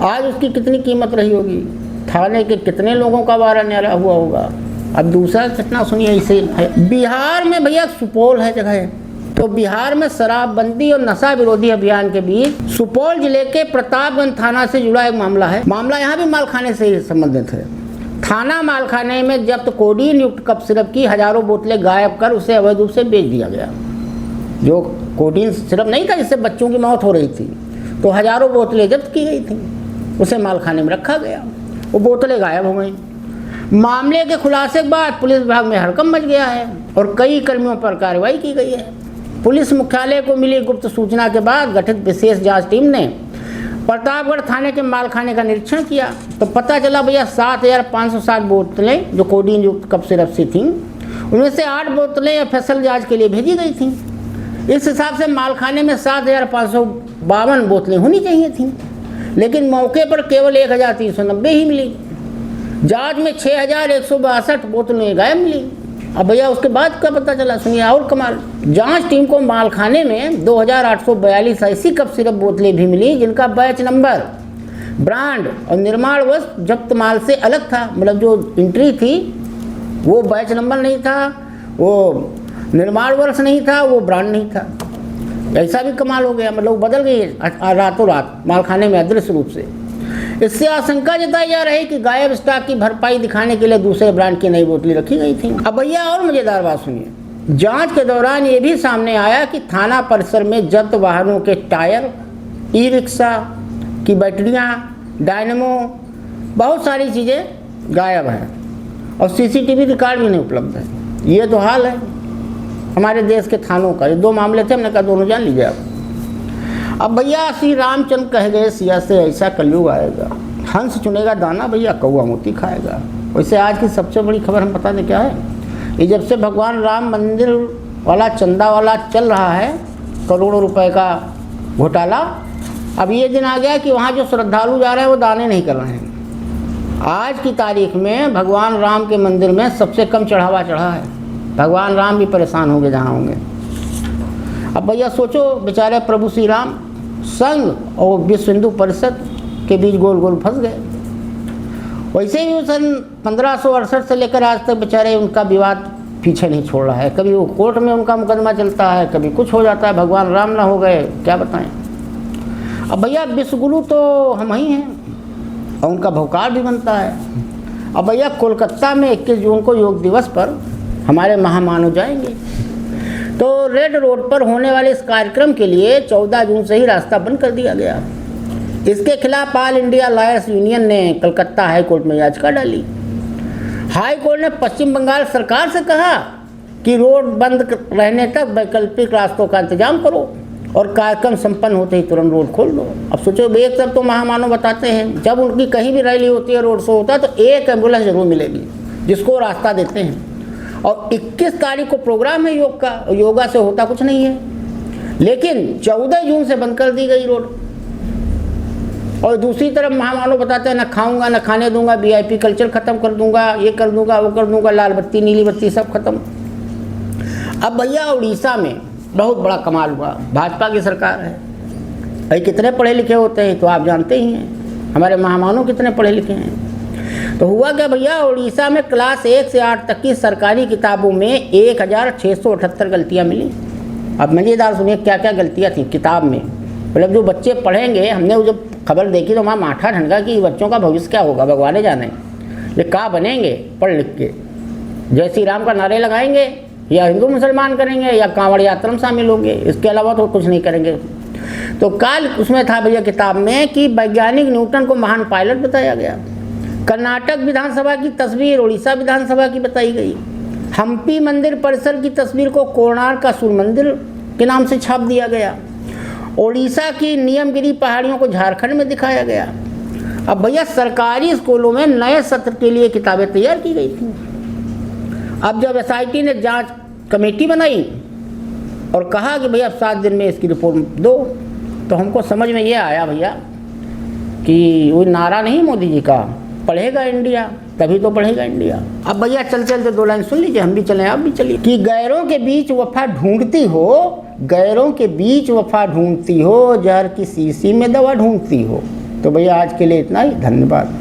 आज उसकी कितनी कीमत रही होगी, थाने के कितने लोगों का वारा न्यारा हुआ होगा। अब दूसरा घटना सुनिए, इसे बिहार में भैया सुपौल है जगह, तो बिहार में शराबबंदी और नशा विरोधी अभियान के बीच सुपौल जिले के प्रतापगंज थाना से जुड़ा एक मामला है। मामला यहाँ भी मालखाने से संबंधित है। थाना मालखाने में जब्त कोडीन युक्त कप सिरप की हजारों बोतलें गायब कर उसे अवैध रूप से बेच दिया गया। जो कोडीन सिरप नहीं था जिससे बच्चों की मौत हो रही थी, तो हजारों बोतलें जब्त की गई थी, उसे मालखाने में रखा गया, वो बोतलें गायब हो गई। मामले के खुलासे के बाद पुलिस विभाग में हड़कंप मच गया है और कई कर्मियों पर कार्रवाई की गई है। पुलिस मुख्यालय को मिली गुप्त सूचना के बाद गठित विशेष जांच टीम ने प्रतापगढ़ थाने के मालखाने का निरीक्षण किया, तो पता चला भैया 7,560 बोतलें जो कोडीन युक्त कप सिरप से थीं, उनमें से 8 बोतलें एफएसएल जांच के लिए भेजी गई थीं। इस हिसाब से मालखाने में 7,552 बोतलें होनी चाहिए थीं, लेकिन मौके पर केवल 1,390 ही मिली। जांच में 6,162 बोतलें गायब मिली। अब भैया उसके बाद क्या पता चला, सुनिए और कमाल। जांच टीम को मालखाने में 2,842 ऐसी कप सिरप बोतलें भी मिली जिनका बैच नंबर, ब्रांड और निर्माण वर्ष जब्त माल से अलग था। मतलब जो एंट्री थी वो बैच नंबर नहीं था, वो निर्माण वर्ष नहीं था, वो ब्रांड नहीं था। ऐसा भी कमाल हो गया, मतलब बदल गई रातों रात मालखाने में अदृश्य रूप से। इससे आशंका जताई जा रही कि गायब स्टॉक की भरपाई दिखाने के लिए दूसरे ब्रांड की नई बोतलें रखी गई थी। अब भैया और मजेदार बात सुनिए, जांच के दौरान ये भी सामने आया कि थाना परिसर में जब्त वाहनों के टायर, ई रिक्शा की बैटरियां, डायनेमो, बहुत सारी चीज़ें गायब हैं और सीसीटीवी रिकॉर्ड भी नहीं उपलब्ध है। ये तो हाल है हमारे देश के थानों का। ये 2 मामले थे, हमने कहा दोनों जान लीजिए आप। अब भैया श्री रामचंद्र कह गए सिया से ऐसा कलयुग आएगा, हंस चुनेगा दाना भैया कौआ मोती खाएगा। वैसे आज की सबसे बड़ी खबर हम बता दें क्या है, ये जब से भगवान राम मंदिर वाला चंदा वाला चल रहा है, करोड़ों रुपए का घोटाला, अब ये दिन आ गया कि वहाँ जो श्रद्धालु जा रहे हैं वो दाने नहीं कर रहे हैं। आज की तारीख में भगवान राम के मंदिर में सबसे कम चढ़ावा चढ़ा है। भगवान राम भी परेशान होंगे जहाँ होंगे। अब भैया सोचो, बेचारे प्रभु श्री राम संघ और विश्व हिंदू परिषद के बीच गोल गोल फंस गए। वैसे ही सन 1568 से लेकर आज तक बेचारे उनका विवाद पीछे नहीं छोड़ रहा है। कभी वो कोर्ट में उनका मुकदमा चलता है, कभी कुछ हो जाता है। भगवान राम ना हो गए क्या बताएं। अब भैया विश्वगुरु तो हम ही हैं और उनका भौकाल भी बनता है। अब भैया कोलकाता में 21 जून को योग दिवस पर हमारे महामानव जाएंगे, तो रेड रोड पर होने वाले इस कार्यक्रम के लिए 14 जून से ही रास्ता बंद कर दिया गया। इसके खिलाफ ऑल इंडिया लॉयर्स यूनियन ने कलकत्ता हाई कोर्ट में याचिका डाली। हाई कोर्ट ने पश्चिम बंगाल सरकार से कहा कि रोड बंद रहने तक वैकल्पिक रास्तों का इंतजाम करो और कार्यक्रम संपन्न होते ही तुरंत रोड खोल दो। अब सोचो, एक तरफ तो महामानव बताते हैं जब उनकी कहीं भी रैली होती है, रोड शो होता है, तो एक एम्बुलेंस जरूर मिलेगी जिसको रास्ता देते हैं। और 21 तारीख को प्रोग्राम है योग का, योगा से होता कुछ नहीं है, लेकिन 14 जून से बंद कर दी गई रोड। और दूसरी तरफ महामानव बताते हैं, ना खाऊंगा ना खाने दूंगा, वीआईपी कल्चर खत्म कर दूंगा, ये कर दूंगा वो कर दूंगा, लाल बत्ती नीली बत्ती सब खत्म। अब भैया उड़ीसा में बहुत बड़ा कमाल हुआ, भाजपा की सरकार है। भाई कितने पढ़े लिखे होते हैं तो आप जानते ही हैं, हमारे महामानव कितने पढ़े लिखे हैं। तो हुआ क्या भैया, उड़ीसा में क्लास 1 से 8 तक की सरकारी किताबों में 1,678 गलतियाँ मिली। अब मज़ेदार सुनिए क्या क्या गलतियाँ थी किताब में। मतलब जो बच्चे पढ़ेंगे, हमने वो जब खबर देखी तो वहाँ माठा ठनका कि बच्चों का भविष्य क्या होगा, भगवान जाने ये क्या बनेंगे पढ़ लिख के। जय श्री राम का नारे लगाएंगे या हिंदू मुसलमान करेंगे या कांवड़ यात्रा में शामिल होंगे, इसके अलावा तो कुछ नहीं करेंगे। तो काल उसमें था भैया किताब में कि वैज्ञानिक न्यूटन को महान पायलट बताया गया। कर्नाटक विधानसभा की तस्वीर उड़ीसा विधानसभा की बताई गई। हम्पी मंदिर परिसर की तस्वीर को कोणार्क का सूर्य मंदिर के नाम से छाप दिया गया। उड़ीसा की नियमगिरी पहाड़ियों को झारखंड में दिखाया गया। अब भैया सरकारी स्कूलों में नए सत्र के लिए किताबें तैयार की गई थी। अब जब एसआईटी ने जांच कमेटी बनाई और कहा कि भैया 7 दिन में इसकी रिपोर्ट दो, तो हमको समझ में ये आया भैया कि वो नारा नहीं मोदी जी का, पढ़ेगा इंडिया तभी तो पढ़ेगा इंडिया। अब भैया चलते चलते 2 लाइन सुन लीजिए, हम भी चलें आप भी चलिए। कि गैरों के बीच वफा ढूंढती हो, गैरों के बीच वफा ढूंढती हो, जहर की शीशी में दवा ढूंढती हो। तो भैया आज के लिए इतना ही, धन्यवाद।